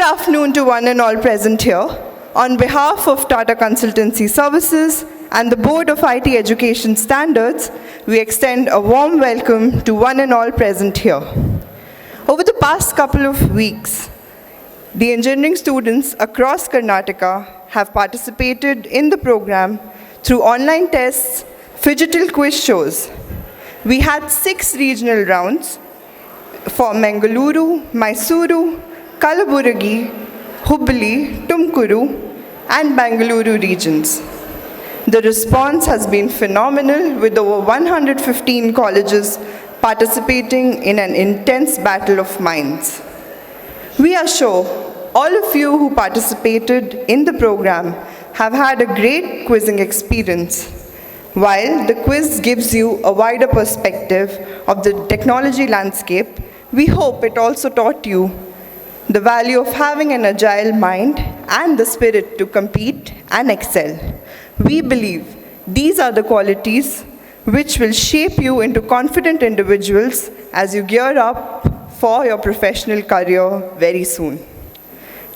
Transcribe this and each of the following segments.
afternoon to one and all present here. On behalf of Tata Consultancy Services and the Board of IT Education Standards, we extend a warm welcome to one and all present here. Over the past couple of weeks, the engineering students across Karnataka have participated in the program through online tests, digital quiz shows. We had 6 regional rounds for Bengaluru, Mysuru, Kalaburagi, Hubli, Tumkuru, and Bengaluru regions. The response has been phenomenal, with over 115 colleges participating in an intense battle of minds. We are sure all of you who participated in the program have had a great quizzing experience. While the quiz gives you a wider perspective of the technology landscape, we hope it also taught you the value of having an agile mind and the spirit to compete and excel. We believe these are the qualities which will shape you into confident individuals as you gear up for your professional career very soon.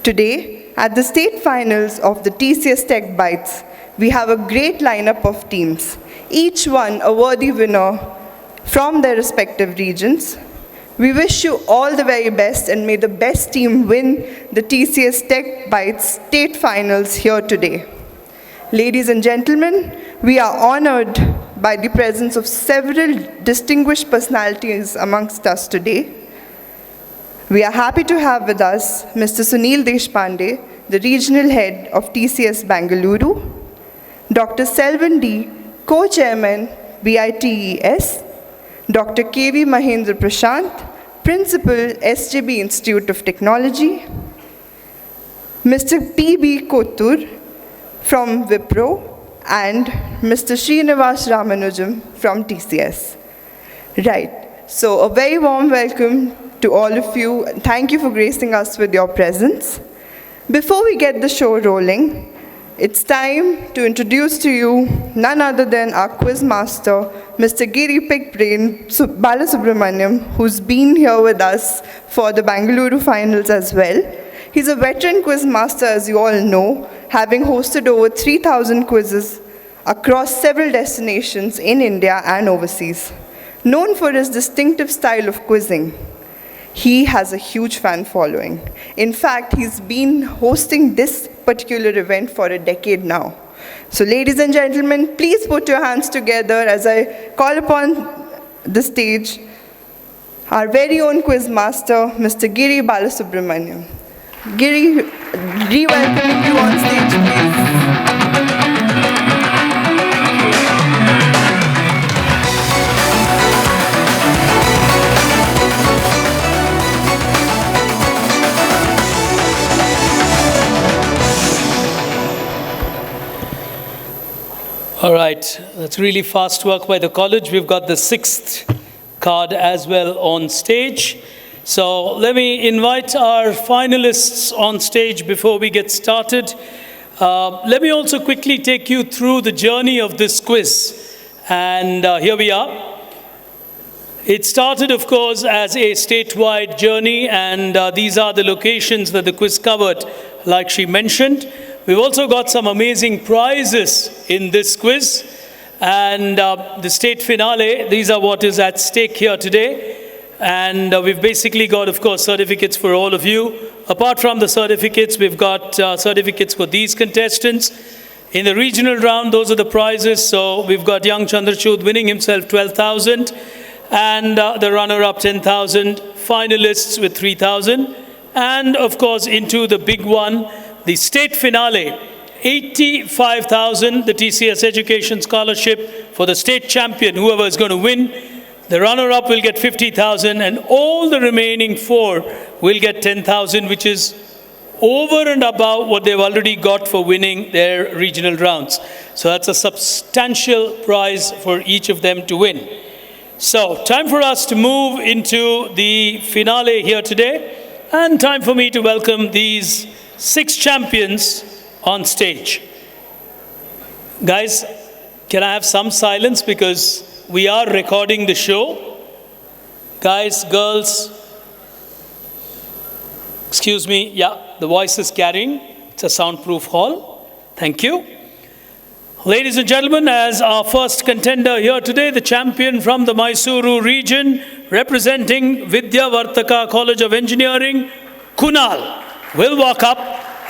Today, at the state finals of the TCS TechBytes, we have a great lineup of teams, each one a worthy winner from their respective regions. We wish you all the very best and may the best team win the TCS TechBytes state finals here today. Ladies and gentlemen, we are honored by the presence of several distinguished personalities amongst us today. We are happy to have with us Mr. Sunil Deshpande, the Regional Head of TCS Bengaluru, Dr. Selvan D, Co-Chairman, BITES, Dr. K.V. Mahendra Prashant, Principal, SJB Institute of Technology, Mr. P.B. Kottur from Wipro, and Mr. Srinivas Ramanujam from TCS. Right, so a very warm welcome to all of you. Thank you for gracing us with your presence. Before we get the show rolling, it's time to introduce to you none other than our quiz master, Mr. Giri Pickbrain Balasubramaniam, who's been here with us for the Bengaluru finals as well. He's a veteran quiz master, as you all know, having hosted over 3,000 quizzes across several destinations in India and overseas. Known for his distinctive style of quizzing, he has a huge fan following. In fact, he's been hosting this particular event for a decade now. So ladies and gentlemen, please put your hands together as I call upon the stage our very own quiz master, Mr. Giri Balasubramaniam. Giri, re-welcoming you on stage, please. All right, that's really fast work by the college. We've got the 6th card as well on stage. So let me invite our finalists on stage before we get started. Let me also quickly take you through the journey of this quiz. And here we are. It started, of course, as a statewide journey, and these are the locations that the quiz covered, like she mentioned. We've also got some amazing prizes in this quiz, and the state finale, these are what is at stake here today. And we've basically got, of course, certificates for all of you. Apart from the certificates, we've got certificates for these contestants. In the regional round, those are the prizes. So we've got young Chandrachud winning himself 12,000, and the runner-up 10,000, finalists with 3,000. And of course, into the big one, the state finale, 85,000, the TCS Education Scholarship for the state champion, whoever is going to win. The runner-up will get 50,000, and all the remaining 4 will get 10,000, which is over and above what they've already got for winning their regional rounds. So that's a substantial prize for each of them to win. So time for us to move into the finale here today, and time for me to welcome these 6 champions on stage. Guys, can I have some silence because we are recording the show? Guys, girls, excuse me, yeah. The voice is carrying. It's a soundproof hall. Thank you. Ladies and gentlemen, as our first contender here today, the champion from the Mysuru region, representing Vidya Vartaka College of Engineering, Kunal, will walk up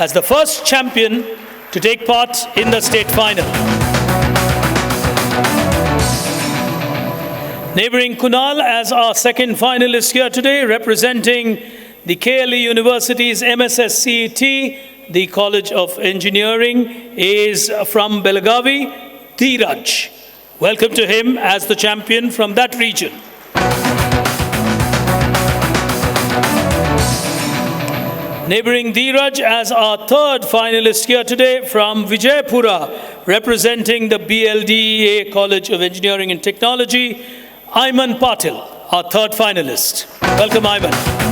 as the first champion to take part in the state final. Neighboring Kunal as our second finalist here today, representing the KLE University's MSSCET, the College of Engineering, is from Belagavi, Dheeraj. Welcome to him as the champion from that region. Neighboring Dheeraj as our third finalist here today from Vijaypura, representing the BLDEA College of Engineering and Technology, Ayman Patil, our third finalist. Welcome, Ayman.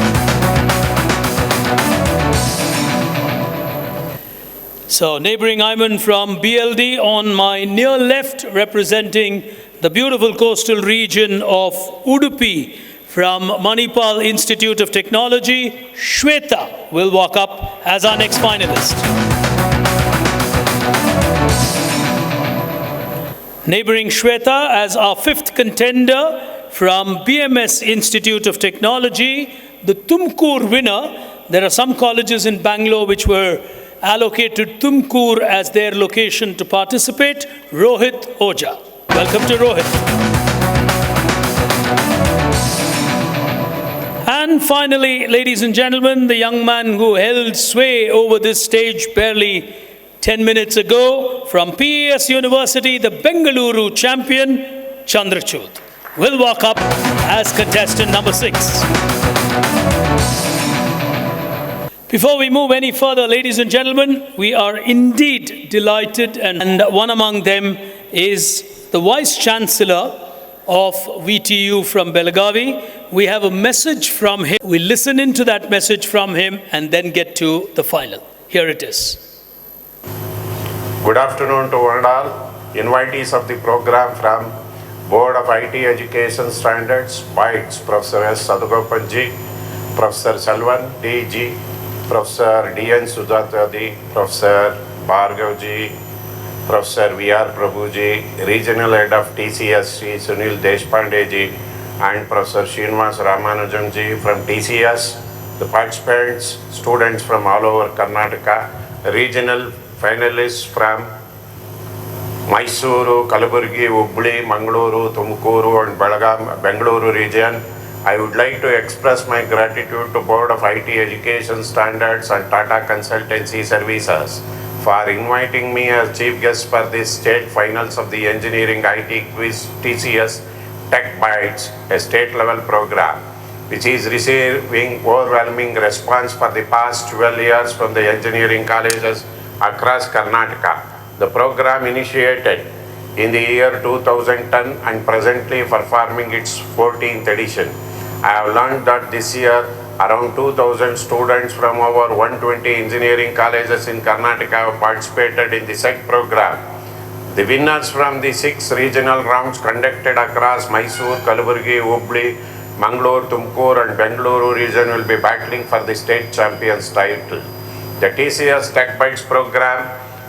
So, neighboring Ayman from BLD, on my near left, representing the beautiful coastal region of Udupi, from Manipal Institute of Technology, Shweta will walk up as our next finalist. Neighboring Shweta as our fifth contender from BMS Institute of Technology, the Tumkur winner. There are some colleges in Bangalore which were allocated Tumkur as their location to participate, Rohit Oja. Welcome to Rohit. And finally, ladies and gentlemen, the young man who held sway over this stage barely 10 minutes ago, from PES University, the Bengaluru champion, Chandrachud, will walk up as contestant number 6. Before we move any further, ladies and gentlemen, we are indeed delighted, and one among them is the Vice Chancellor of VTU from Belagavi. We have a message from him. We listen into that message from him and then get to the final. Here it is. Good afternoon to one and all. Invitees of the program from Board of IT Education Standards, BITES, Professor S. Sadugopanji, Professor Salvan D.G., Professor D.N. Sujatadi, Professor Bhargavji, Professor V.R. Prabhuji, Regional Head of TCS, Sri Sunil Deshpandeji, and Professor Srinivas Ramanujamji from TCS, the participants, students from all over Karnataka, regional finalists from Mysuru, Kalaburgi, Hubli, Mangaluru, Tumkuru and Bengaluru region. I would like to express my gratitude to Board of IT Education Standards and Tata Consultancy Services for inviting me as chief guest for this state finals of the Engineering IT Quiz TCS TechBytes, a state level program, which is receiving overwhelming response for the past 12 years from the engineering colleges across Karnataka. The program initiated in the year 2010 and presently performing its 14th edition. I have learned that this year around 2,000 students from over 120 engineering colleges in Karnataka have participated in the SET program. The winners from the 6 regional rounds conducted across Mysore, Kalaburgi, Hubli, Mangalore, Tumkur and Bengaluru region will be battling for the state champions title. The TCS TechBytes program,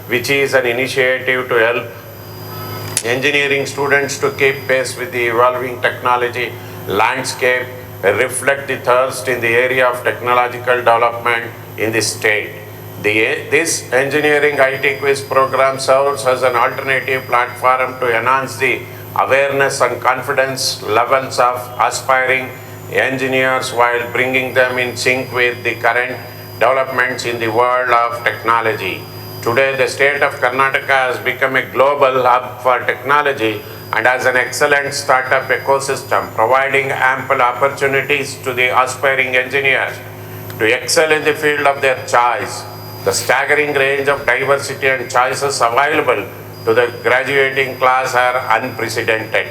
which is an initiative to help engineering students to keep pace with the evolving technology landscape, reflect the thirst in the area of technological development in the state. This engineering IT quiz program serves as an alternative platform to enhance the awareness and confidence levels of aspiring engineers while bringing them in sync with the current developments in the world of technology. Today, the state of Karnataka has become a global hub for technology and has an excellent startup ecosystem, providing ample opportunities to the aspiring engineers to excel in the field of their choice. The staggering range of diversity and choices available to the graduating class are unprecedented.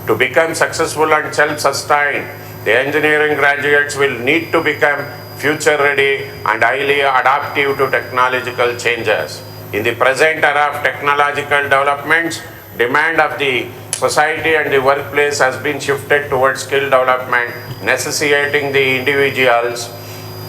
To become successful and self-sustained, the engineering graduates will need to become future-ready and highly adaptive to technological changes. In the present era of technological developments, demand of the society and the workplace has been shifted towards skill development, necessitating the individuals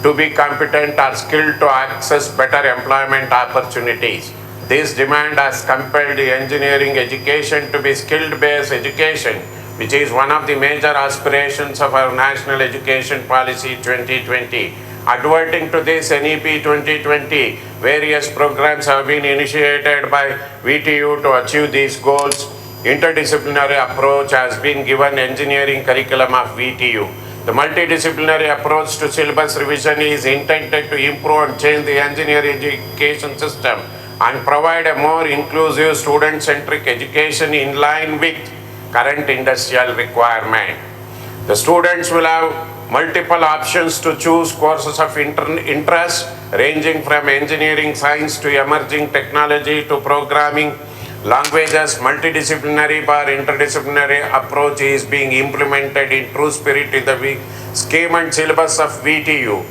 to be competent or skilled to access better employment opportunities. This demand has compelled the engineering education to be skill-based education, which is one of the major aspirations of our National Education Policy 2020. Adverting to this NEP 2020, various programs have been initiated by VTU to achieve these goals. Interdisciplinary approach has been given engineering curriculum of VTU. The multidisciplinary approach to syllabus revision is intended to improve and change the engineering education system and provide a more inclusive student-centric education in line with current industrial requirement. The students will have multiple options to choose courses of interest, ranging from engineering science to emerging technology to programming languages. Multidisciplinary or interdisciplinary approach is being implemented in true spirit in the scheme and syllabus of VTU.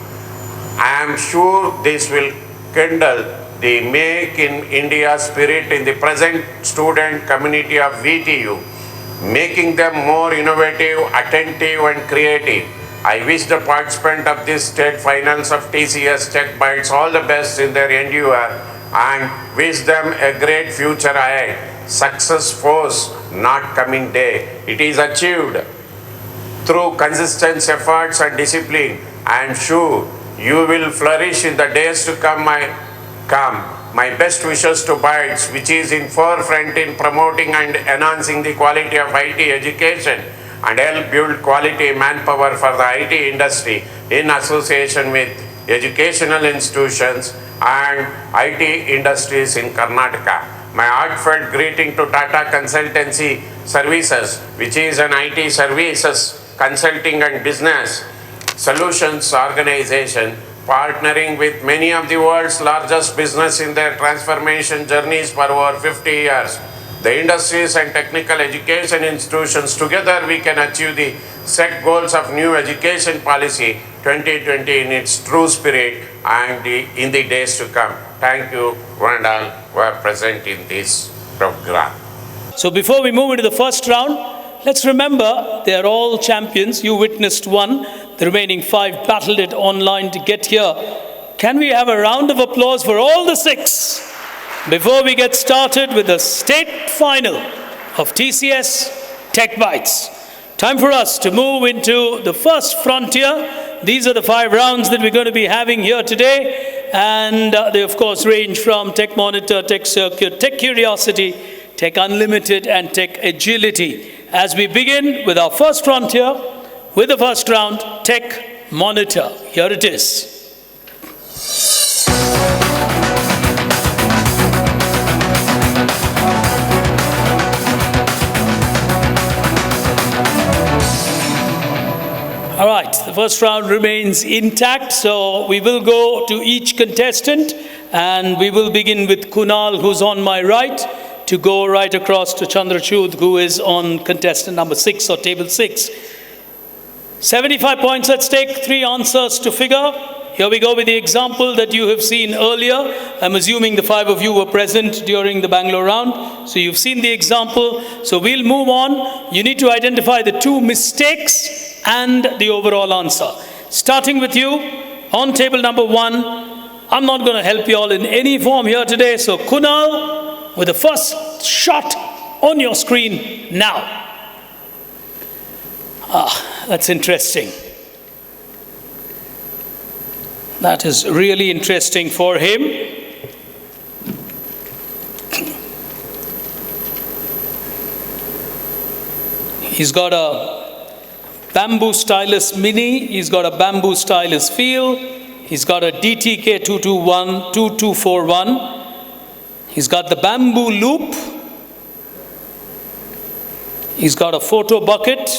I am sure this will kindle the Make in India spirit in the present student community of VTU, making them more innovative, attentive and creative. I wish the participants of this state finals of TCS TechBytes all the best in their endeavor and wish them a great future ahead. Success force, not coming day. It is achieved through consistent efforts and discipline. I am sure you will flourish in the days to come. My best wishes to BITES, which is in forefront in promoting and enhancing the quality of IT education and help build quality manpower for the IT industry in association with educational institutions and IT industries in Karnataka. My heartfelt greeting to Tata Consultancy Services, which is an IT services consulting and business solutions organization partnering with many of the world's largest business in their transformation journeys for over 50 years. The industries and technical education institutions together we can achieve the set goals of new education policy 2020 in its true spirit and in the days to come. Thank you, one and all, who are present in this program. So before we move into the first round, let's remember they are all champions. You witnessed one. The remaining 5 battled it online to get here. Can we have a round of applause for all the 6 before we get started with the state final of TCS TechBytes? Time for us to move into the first frontier. These are the 5 rounds that we're going to be having here today. And they, of course, range from Tech Monitor, Tech Circuit, Tech Curiosity, Tech Unlimited, and Tech Agility. As we begin with our first frontier, with the first round, Tech Monitor. Here it is. All right, the first round remains intact, so we will go to each contestant, and we will begin with Kunal, who's on my right, to go right across to Chandrachud, who is on contestant number 6 or table 6. 75 points at stake, 3 answers to figure. Here we go with the example that you have seen earlier. I'm assuming the 5 of you were present during the Bangalore round, so you've seen the example. So we'll move on. You need to identify the 2 mistakes and the overall answer. Starting with you, on table number 1, I'm not going to help you all in any form here today, so Kunal, with the first shot on your screen now. That's interesting. That is really interesting for him. He's got a bamboo stylus mini. He's got a bamboo stylus feel. He's got a DTK 2241. He's got the bamboo loop. He's got a photo bucket.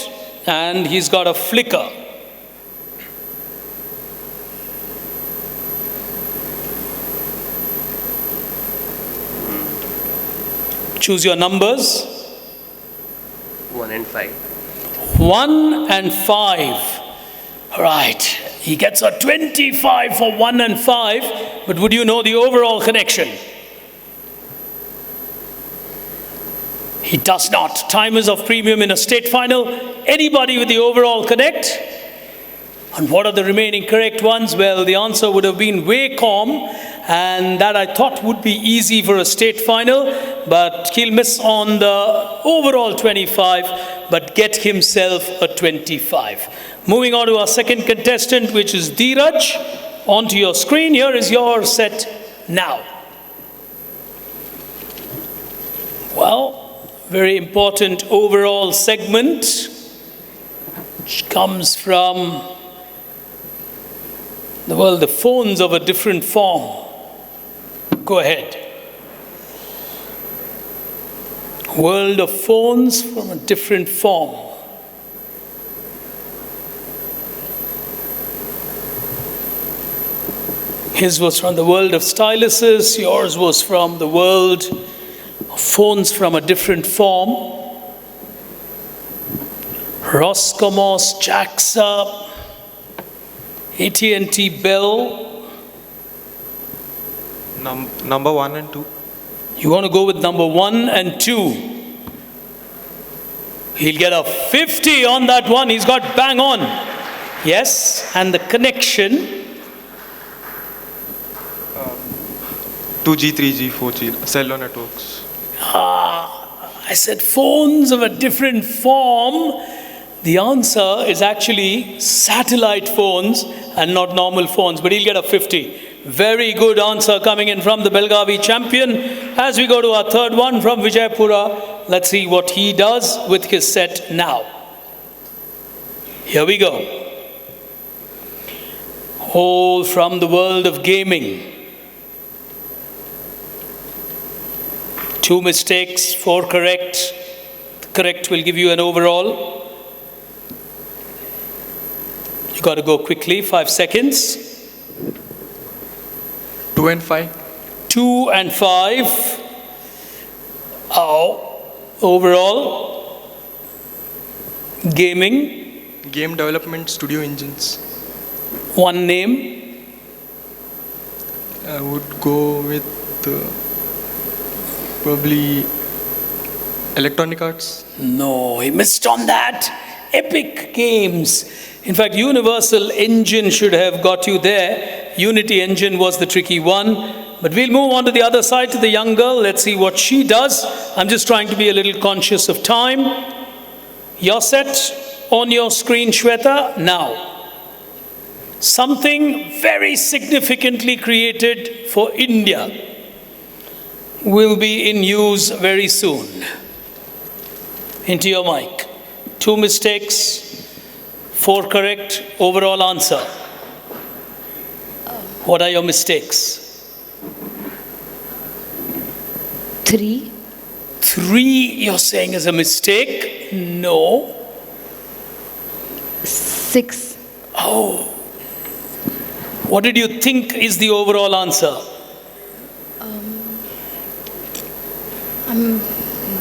And he's got a flicker. Choose your numbers. 1 and 5. 1 and 5. Right. He gets a 25 for 1 and 5. But would you know the overall connection? He does not. Time is of premium in a state final. Anybody with the overall connect? And what are the remaining correct ones? Well, the answer would have been Wacom, and that I thought would be easy for a state final, but he'll miss on the overall 25, but get himself a 25. Moving on to our second contestant, which is Dheeraj. Onto your screen, here is your set now. Well, very important overall segment, which comes from the world of phones of a different form. Go ahead. World of phones from a different form. His was from the world of styluses, yours was from the world of phones from a different form. Roscomos, JAXA, AT&T, Bell. Number 1 and 2. You want to go with number 1 and 2. He'll get a 50 on that one. He's got bang on. Yes, and the connection. 2G, 3G, 4G, cellular networks. I said phones of a different form. The answer is actually satellite phones and not normal phones, but he'll get a 50. Very good answer coming in from the Belgavi champion. As we go to our third one from Vijaypura, let's see what he does with his set now. Here we go. All from the world of gaming. 2 mistakes, 4 correct. The correct will give you an overall. You got to go quickly, 5 seconds. 2 and 5. 2 and 5. Overall. Gaming. Game development studio engines. 1 name. I would go with probably Electronic Arts. No, he missed on that. Epic Games. In fact, Universal Engine should have got you there. Unity Engine was the tricky one. But we'll move on to the other side to the young girl. Let's see what she does. I'm just trying to be a little conscious of time. Your set on your screen, Shweta, now. Something very significantly created for India will be in use very soon. Into your mic. 2 mistakes, 4 correct, overall answer. What are your mistakes? 3. 3 you're saying is a mistake? No. 6. Oh. What did you think is the overall answer? I'm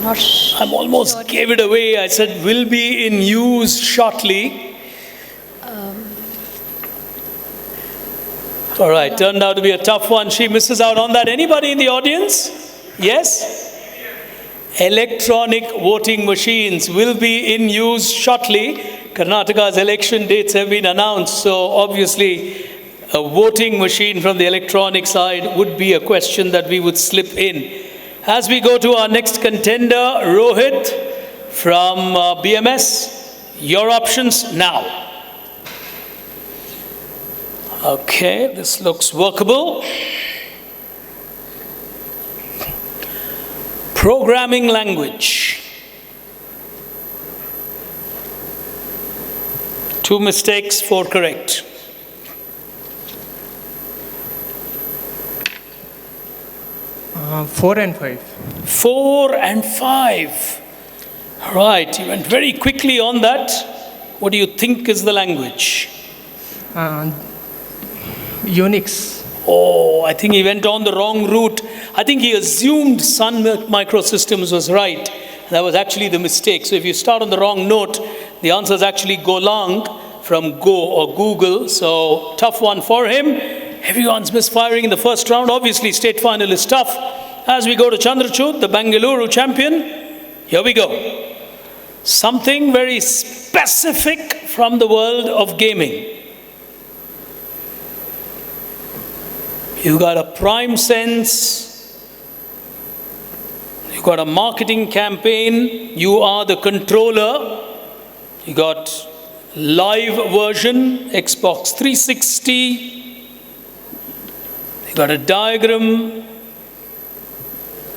not sure. I'm almost gave it away. I said will be in use shortly. All right, turned out to be a tough one. She misses out on that. Anybody in the audience? Yes? Electronic voting machines will be in use shortly. Karnataka's election dates have been announced, so obviously a voting machine from the electronic side would be a question that we would slip in. As we go to our next contender, Rohit from BMS, your options now. Okay, this looks workable. Programming language. 2 mistakes, 4 correct. 4 and 5. 4 and 5. Right, you went very quickly on that. What do you think is the language? Unix. Oh, I think he went on the wrong route. I think he assumed Sun Microsystems was right. That was actually the mistake. So if you start on the wrong note, the answer is actually Golang from Go or Google. So tough one for him. Everyone's misfiring in the first round. Obviously, state final is tough. As we go to Chandrachud, the Bengaluru champion, here we go. Something very specific from the world of gaming. You got a prime sense. You got a marketing campaign. You are the controller. You got live version, Xbox 360. You got a diagram,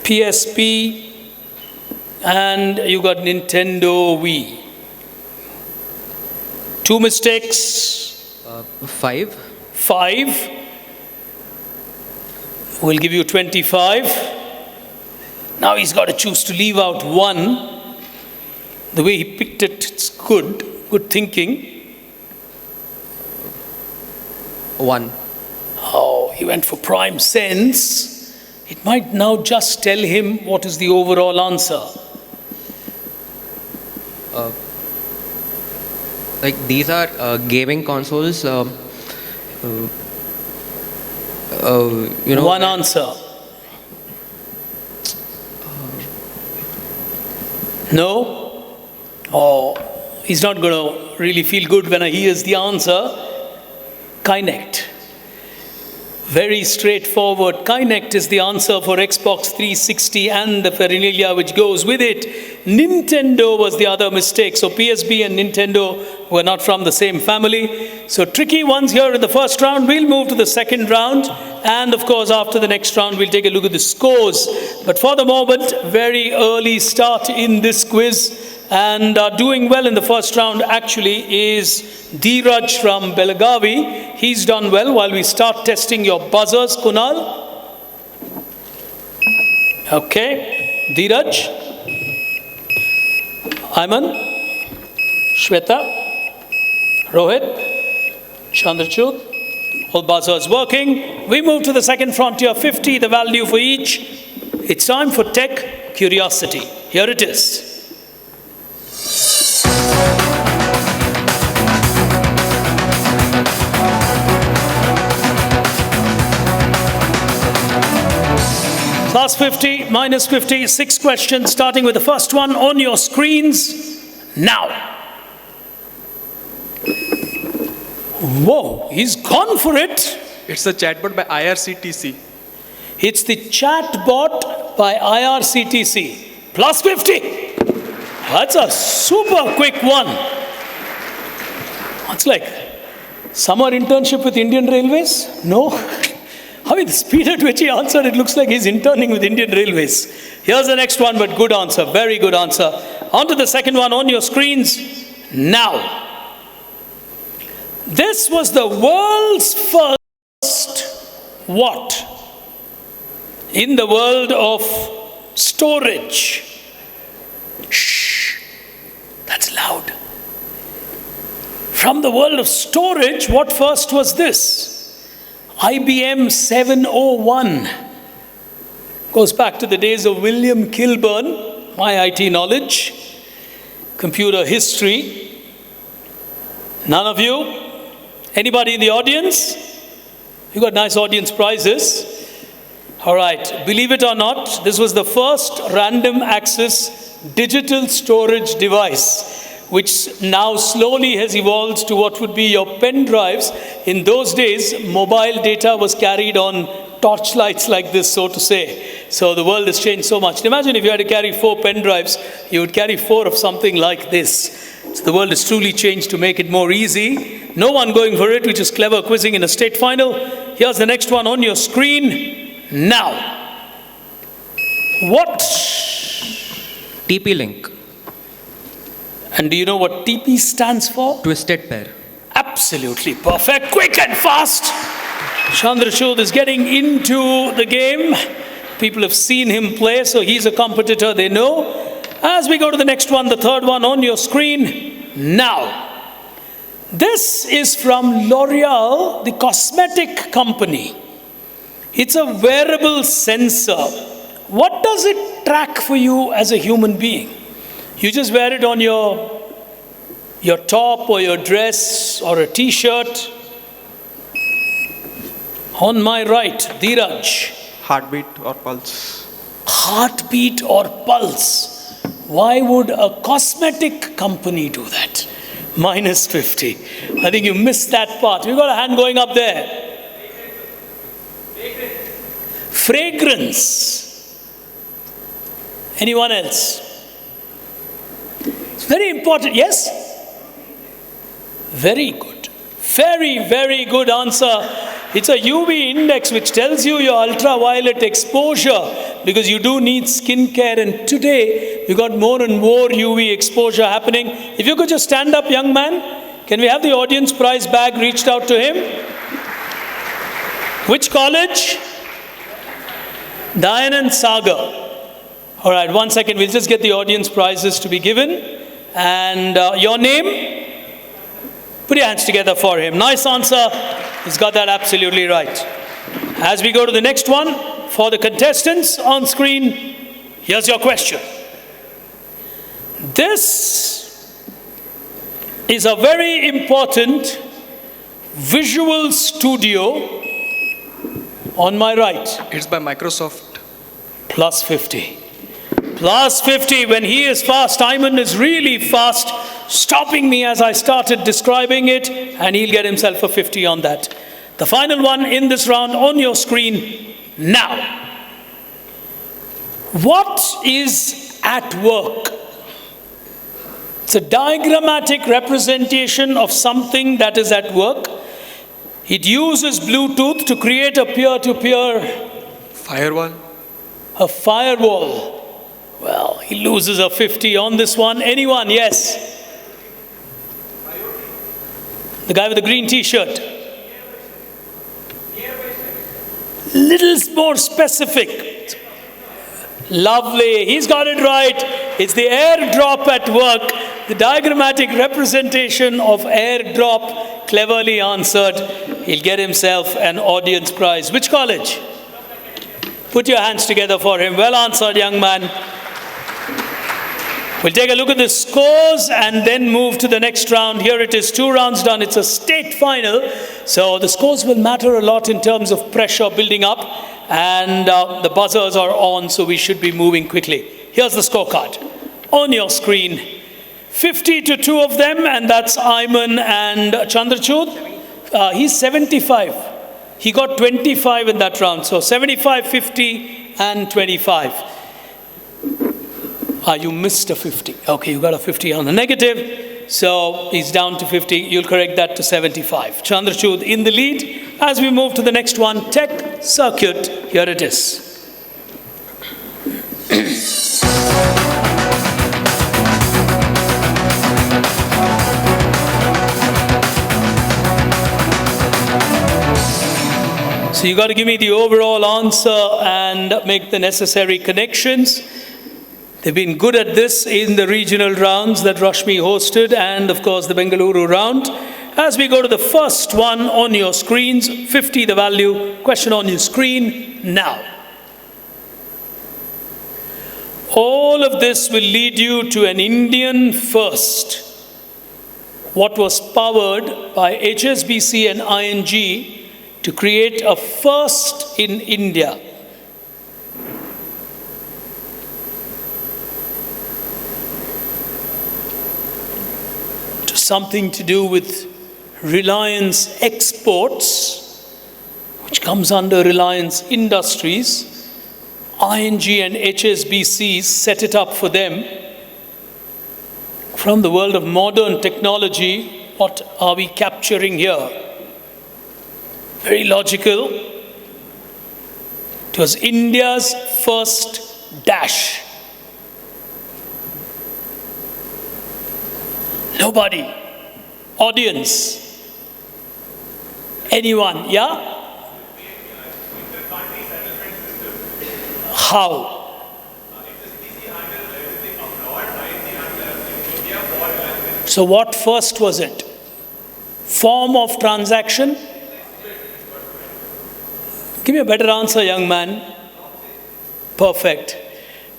PSP, and you got Nintendo Wii. 2 mistakes. 5. 5. We'll give you 25. Now he's got to choose to leave out 1. The way he picked it, it's good thinking. 1. Oh, he went for prime sense. It might now just tell him what is the overall answer. Like these are gaming consoles. One answer. No? Oh, he's not going to really feel good when he hears the answer. Kinect. Very straightforward. Kinect is the answer for Xbox 360 and the paraphernalia which goes with it. Nintendo was the other mistake. So PSP and Nintendo were not from the same family. So tricky ones here in the first round. We'll move to the second round. And of course, after the next round, we'll take a look at the scores. But for the moment, very early start in this quiz. And doing well in the first round actually is Dheeraj from Belagavi. He's done well while we start testing your buzzers. Kunal? Okay. Dheeraj? Ayman? Shweta? Rohit? Chandrachud? All buzzers working. We move to the second frontier, 50, the value for each. It's time for Tech Curiosity. Here it is. Plus 50, minus 50, 6 questions, starting with the first one on your screens now. Whoa, he's gone for it. It's a chatbot by IRCTC. It's the chatbot by IRCTC. Plus 50. That's a super quick one. It's like summer internship with Indian Railways? No. I mean, the speed at which he answered, it looks like he's interning with Indian Railways. Here's the next one, but good answer, very good answer. On to the second one on your screens now. This was the world's first what? In the world of storage. Shh, that's loud. From the world of storage, what first was this? IBM 701. Goes back to the days of William Kilburn, my IT knowledge, computer history. None of you? Anybody in the audience? You got nice audience prizes. All right, believe it or not, this was the first random access digital storage device, which now slowly has evolved to what would be your pen drives. In those days, mobile data was carried on torchlights like this, so to say. So the world has changed so much. Imagine if you had to carry 4 pen drives, you would carry 4 of something like this. So the world has truly changed to make it more easy. No one going for it, which is clever quizzing in a state final. Here's the next one on your screen now. What? TP-Link. And do you know what TP stands for? Twisted pair. Absolutely perfect, quick and fast. Chandrachud is getting into the game. People have seen him play, so he's a competitor, they know. As we go to the next one, the third one on your screen now. This is from L'Oreal, the cosmetic company. It's a wearable sensor. What does it track for you as a human being? You just wear it on your top or your dress or a t-shirt. On my right, Dheeraj. Heartbeat or pulse. Heartbeat or pulse. Why would a cosmetic company do that? Minus 50. I think you missed that part. We've got a hand going up there. Fragrance. Anyone else? It's very important. Yes? Very good. Very, very good answer. It's a UV index which tells you your ultraviolet exposure, because you do need skincare, and today we got more and more UV exposure happening. If you could just stand up, young man. Can we have the audience prize bag reached out to him? Which college? Dayanand Sagar. All right, 1 second. We'll just get the audience prizes to be given. And your name? Put your hands together for him. Nice answer. He's got that absolutely right. As we go to the next one, for the contestants on screen, here's your question. This is a very important visual studio on my right. It's by Microsoft. Plus 50. Plus 50. When he is fast, Ayman is really fast, stopping me as I started describing it, and he'll get himself a 50 on that. The final one in this round on your screen now. What is at work? It's a diagrammatic representation of something that is at work. It uses Bluetooth to create a peer-to-peer Firewall. a firewall. Well, he loses a 50 on this one. Anyone? Yes. The guy with the green t-shirt. Little more specific. Lovely. He's got it right. It's the airdrop at work. The diagrammatic representation of airdrop. Cleverly answered. He'll get himself an audience prize. Which college? Put your hands together for him. Well answered, young man. We'll take a look at the scores and then move to the next round. Here it is, 2 rounds done. It's a state final. So the scores will matter a lot in terms of pressure building up. And the buzzers are on, so we should be moving quickly. Here's the scorecard. On your screen, 50 to 2 of them, and that's Ayman and Chandrachud. He's 75. He got 25 in that round. So 75, 50, and 25. You missed a 50. Okay, you got a 50 on the negative. So he's down to 50. You'll correct that to 75. Chandrachud in the lead. As we move to the next one, tech circuit. Here it is. So you got to give me the overall answer and make the necessary connections. They've been good at this in the regional rounds that Rashmi hosted, and of course the Bengaluru round. As we go to the first one on your screens, 50 the value, question on your screen now. All of this will lead you to an Indian first. What was powered by HSBC and ING to create a first in India. Something to do with Reliance Exports, which comes under Reliance Industries. ING and HSBC set it up for them. From the world of modern technology, what are we capturing here? Very logical. It was India's first dash. Nobody. Audience. Anyone? Yeah? How? So what first was it? Form of transaction? Give me a better answer, young man. Perfect.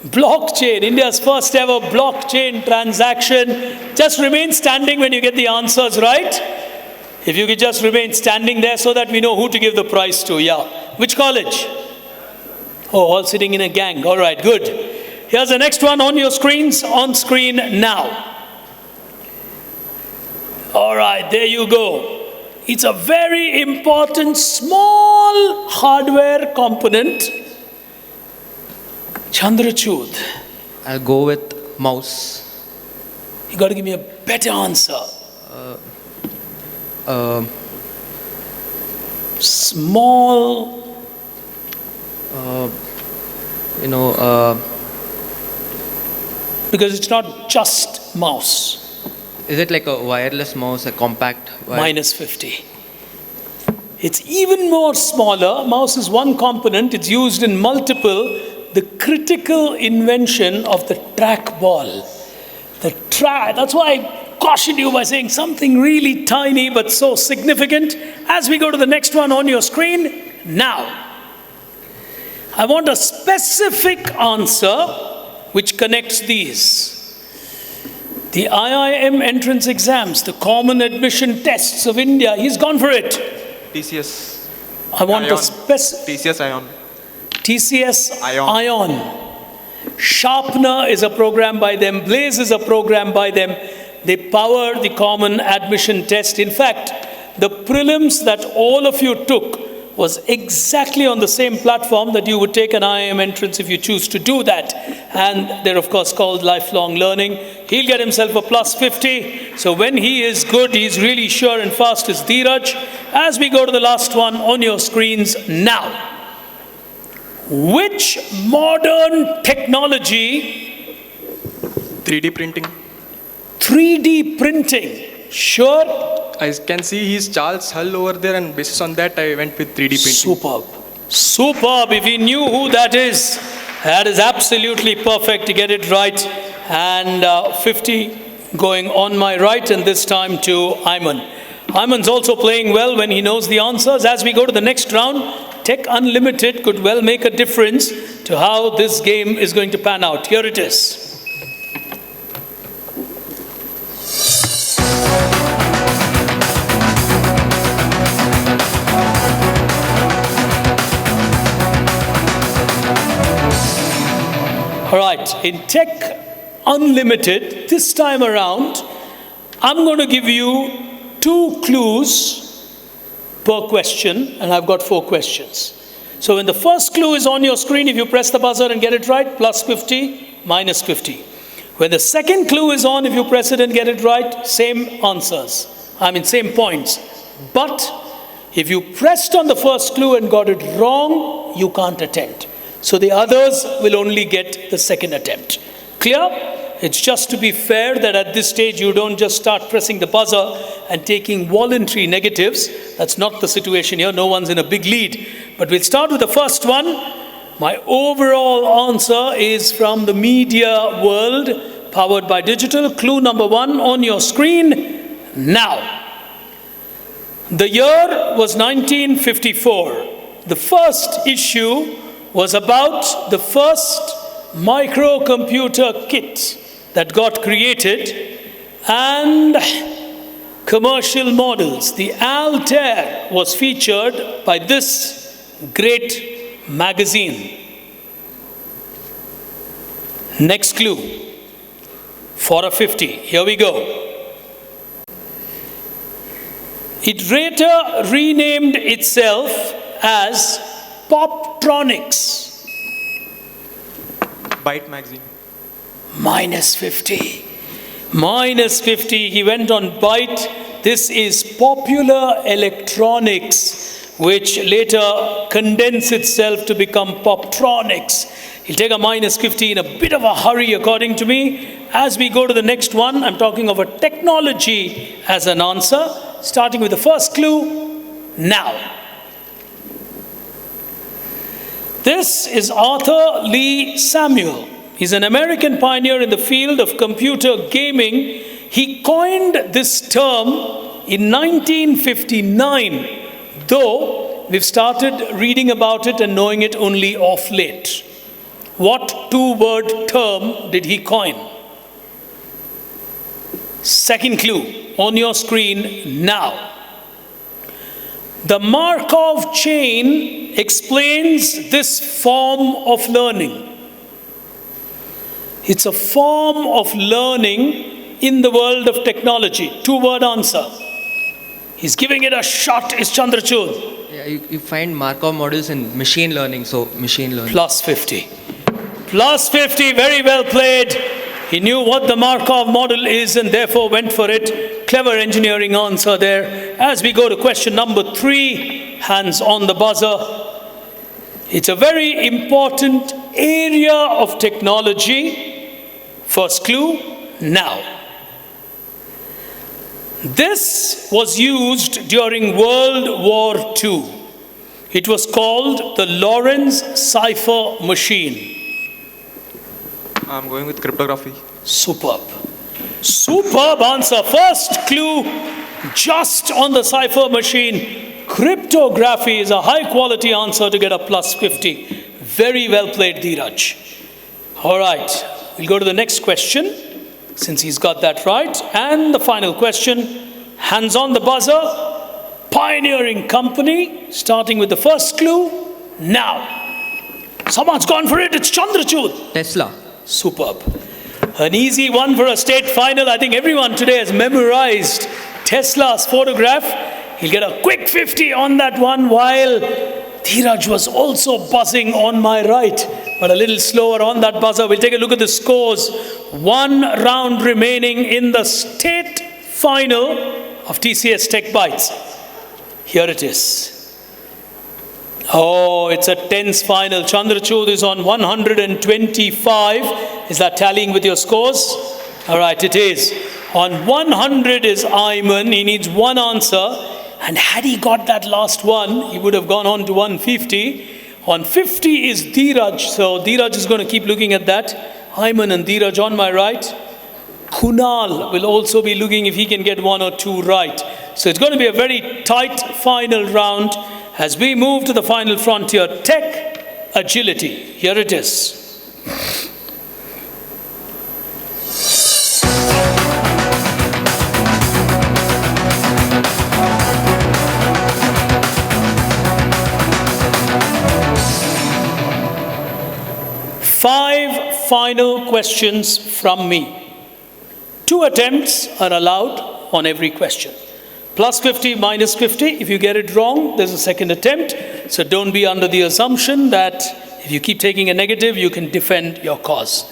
Blockchain, India's first ever blockchain transaction. Just remain standing when you get the answers right. If you could just remain standing there so that we know who to give the prize to. Yeah. Which college? Oh, all sitting in a gang. All right, good. Here's the next one on your screens, on screen now. All right, there you go. It's a very important small hardware component Chandrachud, I'll go with mouse. you got to give me a better answer. Uh, Small, you know, because it's not just mouse. is it like a wireless mouse, a compact? Minus 50. It's even more smaller. Mouse is one component. It's used in multiple. The critical invention of the trackball. The track. That's why I cautioned you by saying something really tiny but so significant. As we go to the next one on your screen, now. I want a specific answer which connects these. The IIM entrance exams, the common admission tests of India, he's gone for it. TCS. I want a Ion. specific. TCS Ion. TCS Ion. Ion. Sharpener is a program by them. Blaze is a program by them. They power the common admission test. In fact, the prelims that all of you took was exactly on the same platform that you would take an IIM entrance if you choose to do that. And they're of course called lifelong learning. He'll get himself a plus 50. So when he is good, he's really sure and fast as Dheeraj. As we go to the last one on your screens now. Which modern technology 3D printing. 3D printing? Sure? I can see he's Charles Hull over there, and basis on that I went with 3D printing. Superb. Superb. If he knew who that is absolutely perfect to get it right. And 50 going on my right, and this time to Ayman. Ayman's also playing well when he knows the answers. As we go to the next round, Tech Unlimited could well make a difference to how this game is going to pan out. Here it is. All right, in Tech Unlimited, this time around, I'm going to give you 2 clues per question, and I've got 4 questions. So when the first clue is on your screen, if you press the buzzer and get it right, plus 50, minus 50. When the second clue is on, if you press it and get it right, same answers. Same points. But if you pressed on the first clue and got it wrong, you can't attempt. So the others will only get the second attempt. Clear? It's just to be fair that at this stage you don't just start pressing the buzzer and taking voluntary negatives. That's not the situation here. No one's in a big lead. But we'll start with the first one. My overall answer is from the media world, powered by digital. Clue number 1 on your screen now. The year was 1954. The first issue was about the first microcomputer kit that got created and commercial models. The Altair was featured by this great magazine. Next clue for a 50. Here we go. It later renamed itself as Poptronics. Byte magazine. Minus 50. Minus 50. He went on Byte. This is Popular Electronics, which later condensed itself to become Poptronics. He'll take a minus 50 in a bit of a hurry, according to me. As we go to the next one, I'm talking of a technology as an answer, starting with the first clue now. This is Arthur Lee Samuel. He's an American pioneer in the field of computer gaming. He coined this term in 1959, though we've started reading about it and knowing it only of late. What 2-word term did he coin? Second clue on your screen now. The Markov chain explains this form of learning. It's a form of learning in the world of technology. 2-word answer. He's giving it a shot, is Chandrachud. Yeah, you find Markov models in machine learning, so machine learning. Plus 50. Plus 50, very well played. He knew what the Markov model is and therefore went for it. Clever engineering answer there. As we go to question number 3, hands on the buzzer. It's a very important area of technology. First clue, now. This was used during World War II. It was called the Lorentz cipher machine. I'm going with cryptography. Superb. Superb answer. First clue, just on the cipher machine. Cryptography is a high quality answer to get a plus 50. Very well played, Dheeraj. All right, we'll go to the next question, since he's got that right. And the final question, hands on the buzzer. Pioneering company, starting with the first clue, now. Someone's gone for it, it's Chandrachud. Tesla. Superb. An easy one for a state final. I think everyone today has memorized Tesla's photograph. He'll get a quick 50 on that one, while Dheeraj was also buzzing on my right, but a little slower on that buzzer. We'll take a look at the scores. 1 round remaining in the state final of TCS TechBytes. Here it is. Oh, it's a tense final. Chandrachud is on 125. Is that tallying with your scores? All right, it is. On 100 is Ayman. He needs one answer. And had he got that last one, he would have gone on to 150. On 50 is Dheeraj. So Dheeraj is going to keep looking at that. Ayman and Dheeraj on my right. Kunal will also be looking if he can get 1 or 2 right. So it's going to be a very tight final round as we move to the final frontier, tech agility. Here it is. Five final questions from me. 2 attempts are allowed on every question. Plus 50, minus 50. If you get it wrong, there's a second attempt. So don't be under the assumption that if you keep taking a negative, you can defend your cause.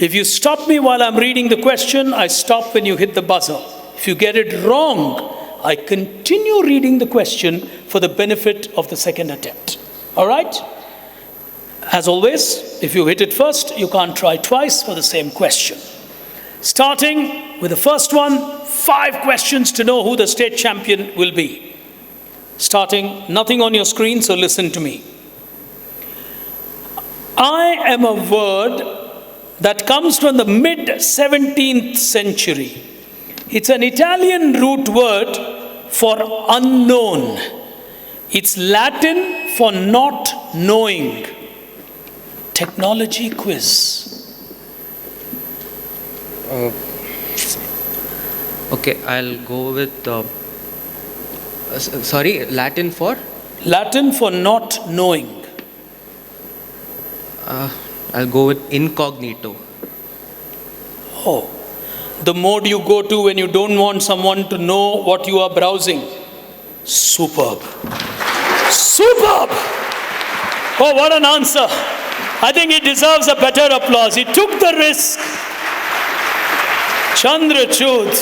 If you stop me while I'm reading the question, I stop when you hit the buzzer. If you get it wrong, I continue reading the question for the benefit of the second attempt. All right? As always, if you hit it first, you can't try twice for the same question. Starting with the first one, 5 questions to know who the state champion will be. Starting, nothing on your screen, so listen to me. I am a word that comes from the mid-17th century. It's an Italian root word for unknown. It's Latin for not knowing. Technology quiz. Okay, I'll go with, sorry, Latin for? Latin for not knowing. I'll go with incognito. Oh, the mode you go to when you don't want someone to know what you are browsing. Superb. Superb! Oh, what an answer. I think it deserves a better applause. He took the risk. Chandrachud.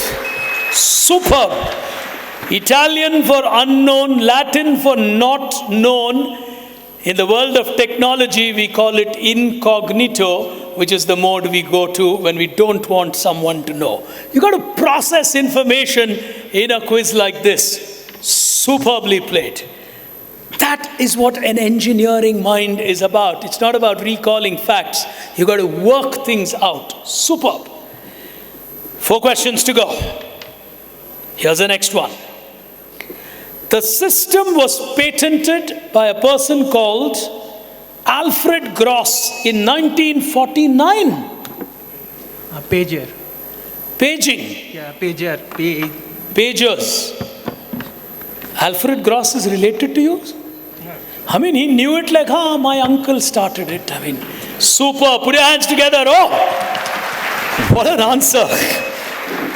Superb. Italian for unknown, Latin for not known. In the world of technology, we call it incognito, which is the mode we go to when we don't want someone to know. You got to process information in a quiz like this. Superbly played. That is what an engineering mind is about. It's not about recalling facts. You got to work things out. Superb. 4 questions to go. Here's the next one. The system was patented by a person called Alfred Gross in 1949. Pager. Paging. Yeah, pager. Pagers. Alfred Gross is related to you? I mean, he knew it like, my uncle started it. I mean, super. Put your hands together. Oh, what an answer.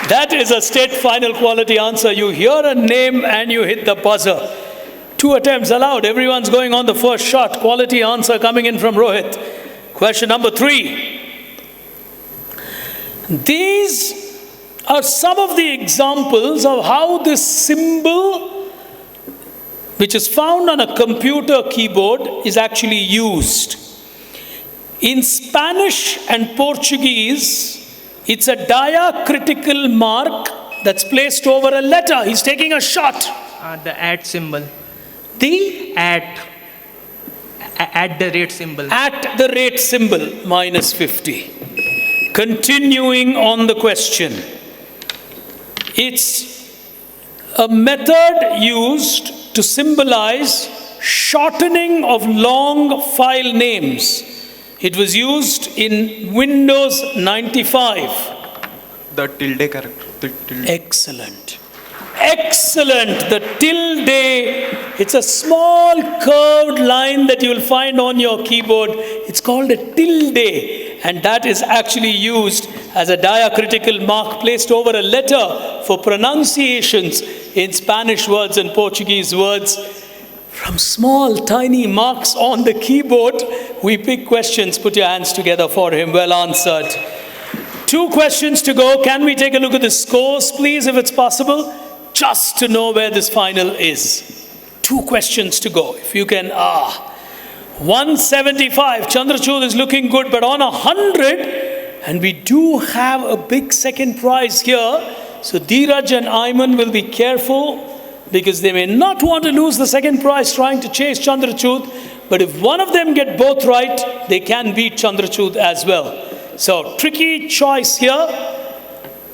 That is a state final quality answer. You hear a name and you hit the buzzer. 2 attempts allowed. Everyone's going on the first shot. Quality answer coming in from Rohit. Question number 3. These are some of the examples of how this symbol, which is found on a computer keyboard, is actually used. In Spanish and Portuguese, it's a diacritical mark that's placed over a letter. He's taking a shot. The at symbol. The At the rate symbol. at the rate symbol, minus 50. Continuing on the question. It's a method used to symbolize shortening of long file names. It was used in Windows 95. The tilde character. The tilde. Excellent. Excellent. The tilde. It's a small curved line that you'll find on your keyboard. It's called a tilde. And that is actually used as a diacritical mark placed over a letter for pronunciations in Spanish words and Portuguese words. From small, tiny marks on the keyboard, we pick questions. Put your hands together for him. Well answered. 2 questions to go. Can we take a look at the scores, please, if it's possible? Just to know where this final is. 2 questions to go. If you can, 175. Chandrachud is looking good, but on 100, and we do have a big second prize here. So Dheeraj and Ayman will be careful, because they may not want to lose the second prize trying to chase Chandrachud. But if one of them get both right, they can beat Chandrachud as well. So tricky choice here.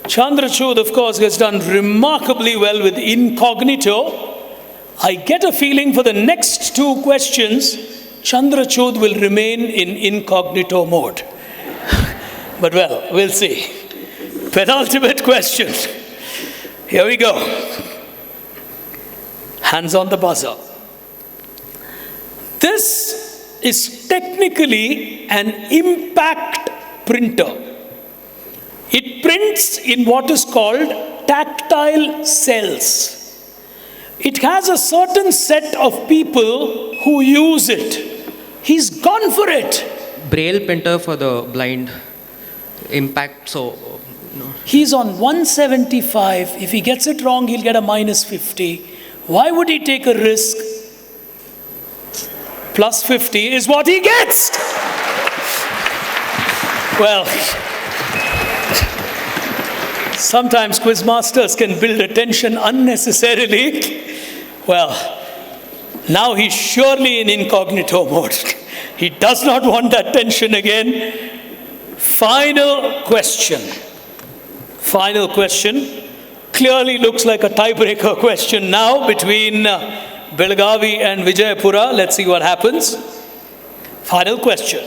Chandrachud, of course, has done remarkably well with incognito. I get a feeling for the next 2 questions, Chandrachud will remain in incognito mode. But well, we'll see. Penultimate question. Here we go. Hands on the buzzer. This is technically an impact printer. It prints in what is called tactile cells. It has a certain set of people who use it. He's gone for it. Braille printer for the blind. Impact, so... No. He's on 175. If he gets it wrong, he'll get a minus 50. Why would he take a risk? Plus 50 is what he gets. Well, sometimes quizmasters can build a tension unnecessarily. Well, now he's surely in incognito mode. He does not want that tension again. Final question. Final question. Clearly looks like a tiebreaker question now between Belagavi and Vijayapura. Let's see what happens. Final question.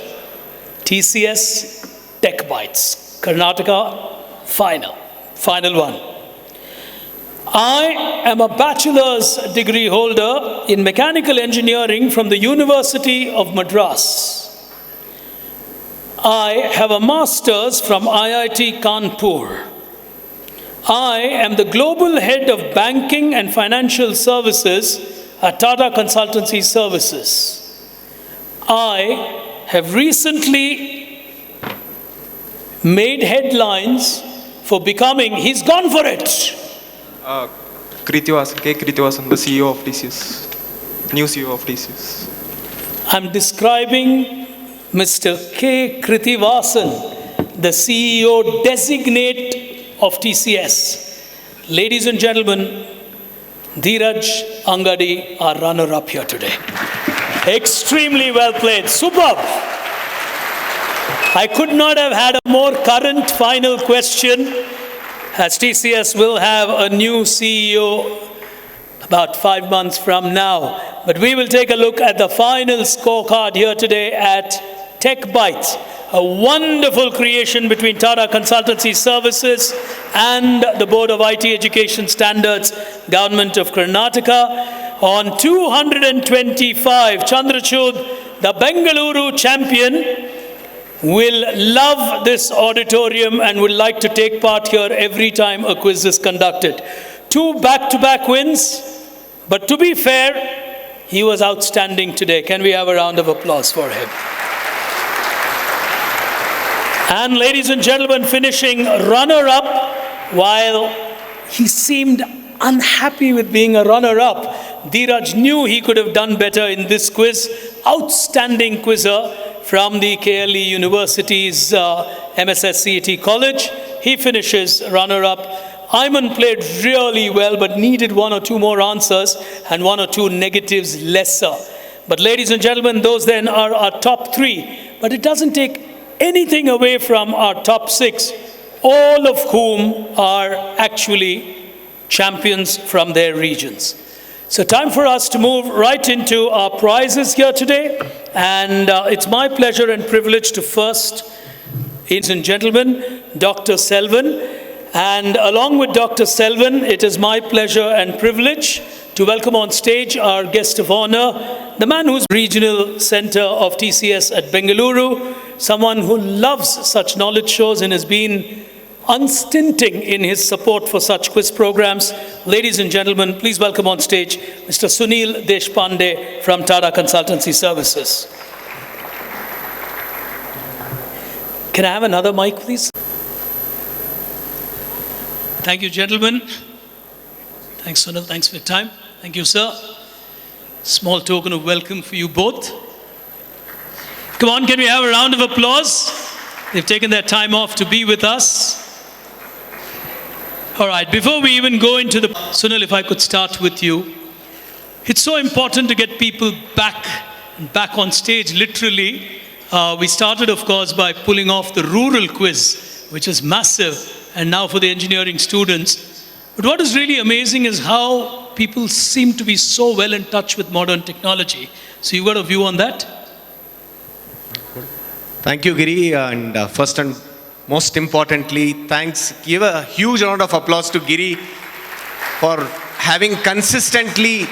TCS TechBytes. Karnataka, final. Final one. I am a bachelor's degree holder in mechanical engineering from the University of Madras. I have a master's from IIT Kanpur. I am the global head of banking and financial services at Tata Consultancy Services. I have recently made headlines for becoming, he's gone for it. Kritivasan, K. Kritivasan, the CEO of TCS, new CEO of TCS. I'm describing Mr. K. Kritivasan, the CEO designate of TCS. Ladies and gentlemen, Dheeraj Angadi, our runner-up here today. Extremely well played. Superb. I could not have had a more current final question, as TCS will have a new CEO about 5 months from now. But we will take a look at the final scorecard here today at TechBytes, a wonderful creation between Tata Consultancy Services and the Board of IT Education Standards, Government of Karnataka. On 225, Chandrachud, the Bengaluru champion, will love this auditorium and would like to take part here every time a quiz is conducted. 2 back-to-back wins, but to be fair, he was outstanding today. Can we have a round of applause for him? And ladies and gentlemen, finishing runner-up, while he seemed unhappy with being a runner-up, Dheeraj knew he could have done better in this quiz. Outstanding quizzer from the KLE University's MSSCET College. He finishes runner-up. Ayman played really well, but needed one or two more answers and one or two negatives lesser. But ladies and gentlemen, those then are our top three. But it doesn't take anything away from our top six, all of whom are actually champions from their regions. So time for us to move right into our prizes here today. And it's my pleasure and privilege to first, ladies and gentlemen, Dr. Selvan. And along with Dr. Selvan, it is my pleasure and privilege to welcome on stage our guest of honor, the man who's regional center of TCS at Bengaluru, someone who loves such knowledge shows and has been unstinting in his support for such quiz programs. Ladies and gentlemen, please welcome on stage Mr. Sunil Deshpande from Tata Consultancy Services. Can I have another mic, please? Thank you, gentlemen. Thanks, Sunil. Thanks for your time. Thank you, sir. Small token of welcome for you both. Come on, can we have a round of applause? They've taken their time off to be with us. All right, before we even go into the... Sunil, if I could start with you. It's so important to get people back on stage, literally. We started, of course, by pulling off the rural quiz, which is massive, and now for the engineering students. But what is really amazing is how people seem to be so well in touch with modern technology. So you got a view on that? Thank you, Giri. And first and most importantly, give a huge round of applause to Giri for having consistently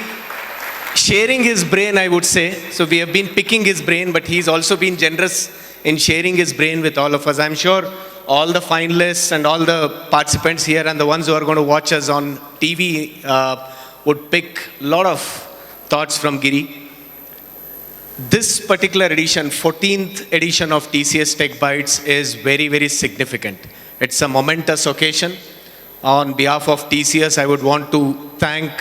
sharing his brain, I would say. So we have been picking his brain, but he's also been generous in sharing his brain with all of us. I'm sure all the finalists and all the participants here and the ones who are going to watch us on TV would pick a lot of thoughts from Giri. This particular edition, 14th edition of TCS TechBytes, is very, very significant. It's a momentous occasion. On behalf of TCS, I would want to thank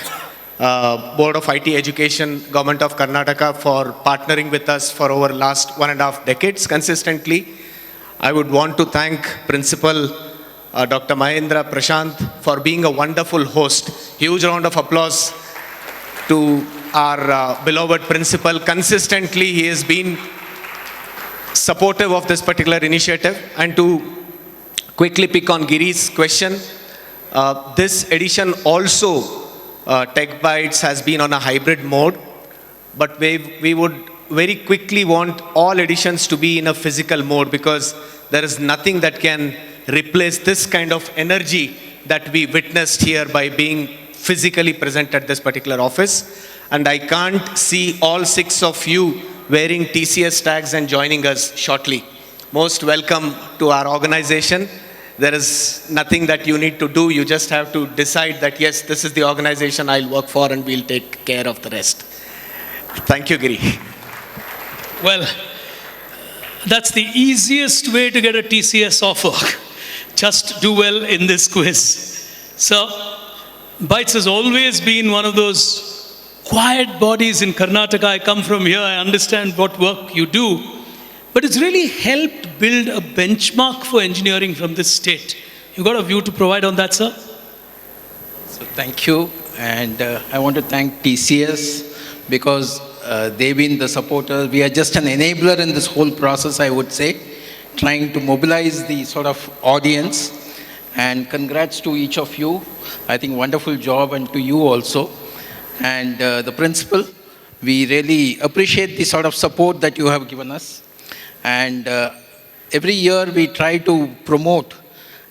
Board of IT Education, Government of Karnataka for partnering with us for over last 1.5 decades consistently. I would want to thank Principal Dr. Mahendra Prashant for being a wonderful host. Huge round of applause to our beloved principal. Consistently, he has been supportive of this particular initiative. And to quickly pick on Giri's question, this edition also, TechBytes has been on a hybrid mode, but we would very quickly want all editions to be in a physical mode, because there is nothing that can replace this kind of energy that we witnessed here by being physically present at this particular office. And I can't see all 6 of you wearing TCS tags and joining us shortly. Most welcome to our organization. There is nothing that you need to do. You just have to decide that, yes, this is the organization I'll work for, and we'll take care of the rest. Thank you, Giri. Well, that's the easiest way to get a TCS offer. Just do well in this quiz. So, Bytes has always been one of those quiet bodies in Karnataka. I come from here, I understand what work you do. But it's really helped build a benchmark for engineering from this state. You got a view to provide on that, sir? So thank you. And I want to thank TCS because they've been the supporters. We are just an enabler in this whole process, I would say, trying to mobilize the sort of audience. And congrats to each of you. I think wonderful job, and to you also. And the principal, we really appreciate the sort of support that you have given us. And every year we try to promote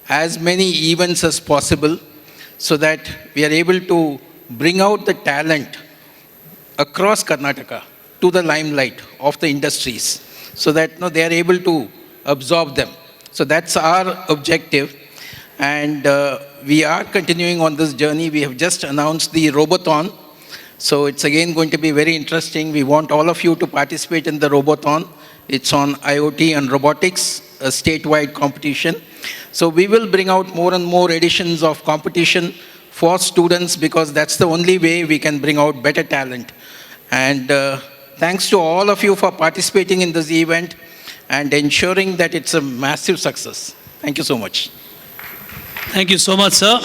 as many events as possible so that we are able to bring out the talent across Karnataka to the limelight of the industries so that they are able to absorb them. So that's our objective. And we are continuing on this journey. We have just announced the Robothon. So it's again going to be very interesting. We want all of you to participate in the Robothon. It's on IoT and robotics. a statewide competition. So we will bring out more and more editions of competition for students, because that's the only way we can bring out better talent. And thanks to all of you for participating in this event and ensuring that it's a massive success. Thank you so much. Thank you so much, sir.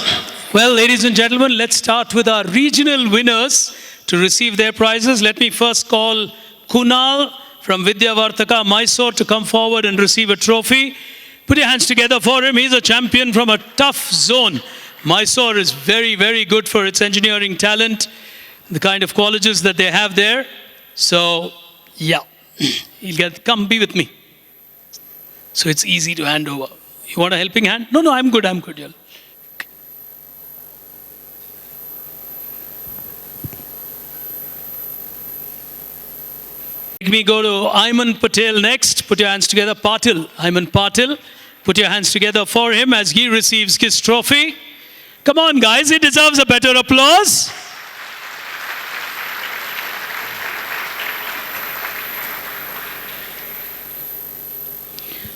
Well, ladies and gentlemen, let's start with our regional winners to receive their prizes. Let me first call Kunal from Vidyavartaka, Mysore, to come forward and receive a trophy. Put your hands together for him. He's a champion from a tough zone. Mysore is very, very good for its engineering talent, the kind of colleges that they have there. So, yeah, come be with me. So it's easy to hand over. You want a helping hand? No, I'm good, yeah. Let me go to Ayman Patel next. Put your hands together. Ayman Patel. Put your hands together for him as he receives his trophy. Come on, guys, he deserves a better applause.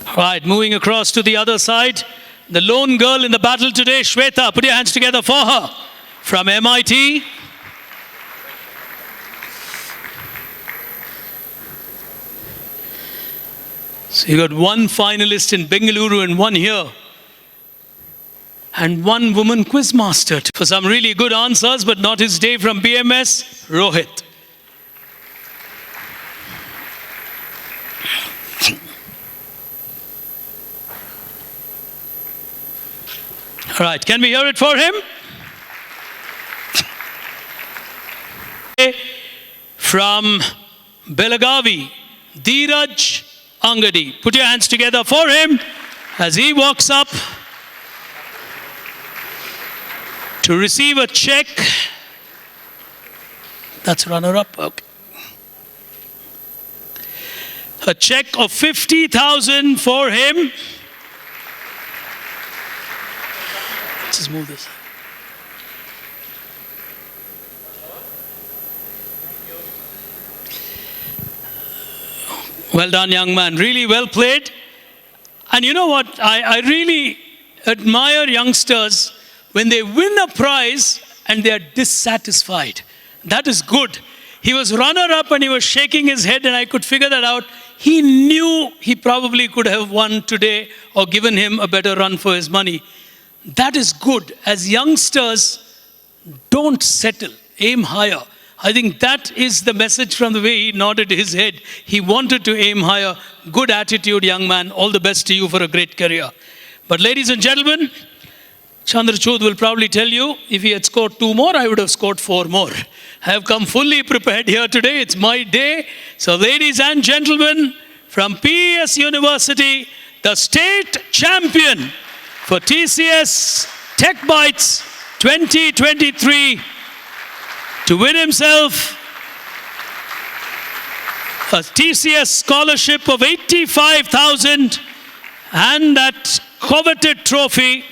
All right, moving across to the other side. The lone girl in the battle today, Shweta. Put your hands together for her. From MIT. So you got one finalist in Bengaluru and one here. And one woman quiz master for some really good answers, but not his day, from BMS, Rohit. All right, can we hear it for him? From Belagavi, Dheeraj Angadi. Put your hands together for him as he walks up to receive a check. That's runner-up, okay. A check of 50,000 for him. Let's just move this. Well done, young man. Really well played. And you know what? I really admire youngsters when they win a prize and they are dissatisfied. That is good. He was runner-up and he was shaking his head, and I could figure that out. He knew he probably could have won today or given him a better run for his money. That is good. As youngsters, don't settle. Aim higher. I think that is the message from the way he nodded his head. He wanted to aim higher. Good attitude, young man. All the best to you for a great career. But ladies and gentlemen, Chandrachud will probably tell you, if he had scored 2 more, I would have scored 4 more. I have come fully prepared here today. It's my day. So ladies and gentlemen, from PES University, the state champion for TCS TechBytes 2023, to win himself a TCS scholarship of 85,000 and that coveted trophy.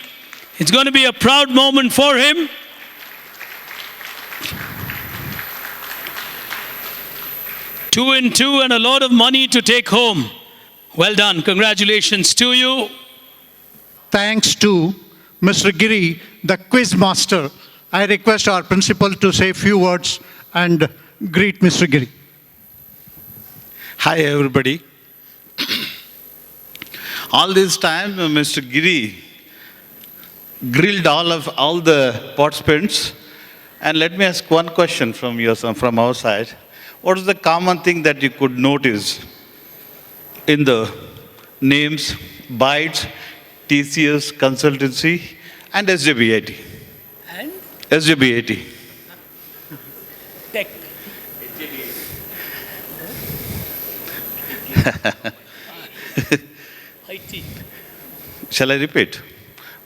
It's going to be a proud moment for him. Two and two and a lot of money to take home. Well done. Congratulations to you. Thanks to Mr. Giri, the quiz master. I request our principal to say a few words and greet Mr. Giri. Hi, everybody. All this time, Mr. Giri grilled all the participants. And let me ask one question from our side. What is the common thing that you could notice in the names, BITES, TCS, Consultancy, and SJBIT? And? SJBIT. Tech. IT. Shall I repeat?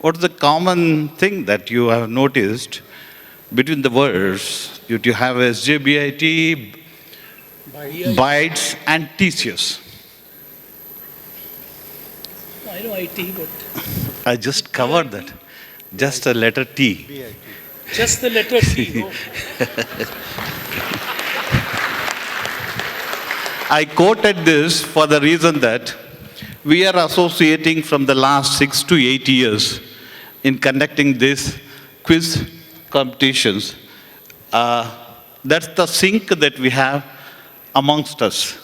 What is the common thing that you have noticed between the words? You have SJBIT, BITES, and TCS. I know IT, but... I just covered that. Just a letter T. Just the letter T. Oh. I quoted this for the reason that we are associating from the last 6 to 8 years in conducting these quiz competitions. That's the sync that we have amongst us.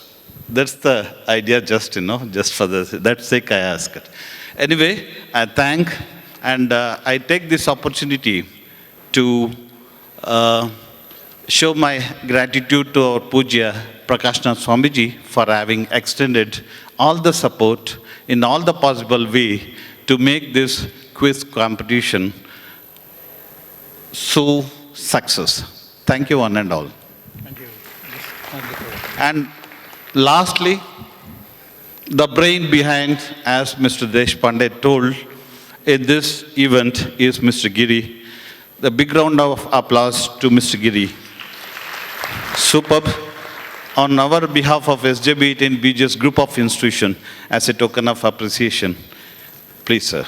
That's the idea, just for that sake I ask it. Anyway, I thank and I take this opportunity to show my gratitude to our Puja Prakashnath Swamiji for having extended all the support in all the possible way to make this quiz competition so success. Thank you one and all. Thank you. And lastly, the brain behind, as Mr. Deshpande told, in this event is Mr. Giri. The big round of applause to Mr. Giri. Superb. On our behalf of SJBIT and BGS Group of Institution, as a token of appreciation, please, sir.